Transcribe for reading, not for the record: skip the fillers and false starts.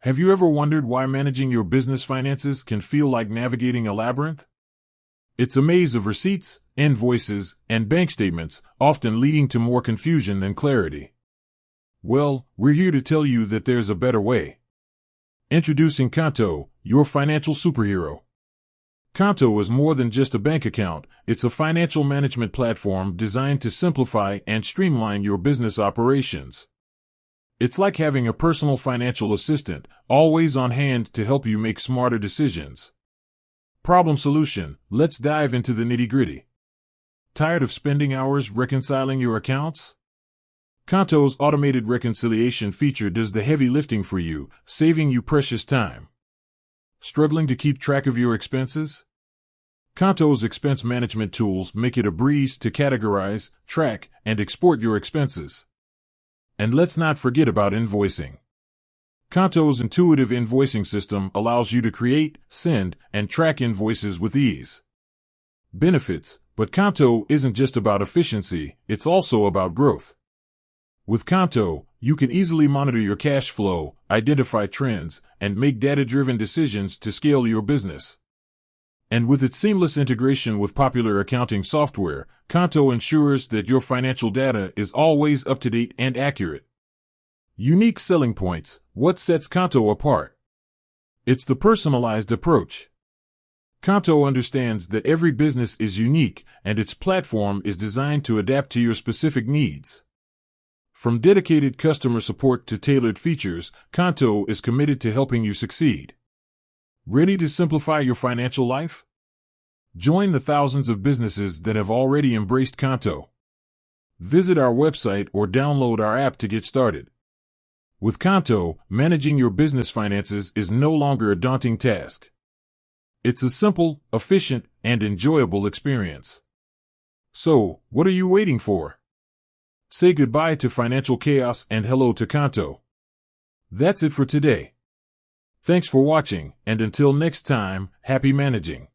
Have you ever wondered why managing your business finances can feel like navigating a labyrinth? It's a maze of receipts, invoices, and bank statements, often leading to more confusion than clarity. Well, we're here to tell you that there's a better way. Introducing Qonto, your financial superhero. Qonto is more than just a bank account. It's a financial management platform designed to simplify and streamline your business operations. It's like having a personal financial assistant, always on hand to help you make smarter decisions. Problem solution. Let's dive into the nitty-gritty. Tired of spending hours reconciling your accounts? Qonto's automated reconciliation feature does the heavy lifting for you, saving you precious time. Struggling to keep track of your expenses? Qonto's expense management tools make it a breeze to categorize, track, and export your expenses. And let's not forget about invoicing. Qonto's intuitive invoicing system allows you to create, send, and track invoices with ease. Benefits, but Qonto isn't just about efficiency, it's also about growth. With Qonto, you can easily monitor your cash flow, identify trends, and make data-driven decisions to scale your business. And with its seamless integration with popular accounting software, Qonto ensures that your financial data is always up to date and accurate. Unique selling points. What sets Qonto apart? It's the personalized approach. Qonto understands that every business is unique, and its platform is designed to adapt to your specific needs. From dedicated customer support to tailored features, Qonto is committed to helping you succeed. Ready to simplify your financial life? Join the thousands of businesses that have already embraced Qonto. Visit our website or download our app to get started. With Qonto, managing your business finances is no longer a daunting task. It's a simple, efficient, and enjoyable experience. So, what are you waiting for? Say goodbye to financial chaos and hello to Qonto. That's it for today. Thanks for watching, and until next time, happy managing.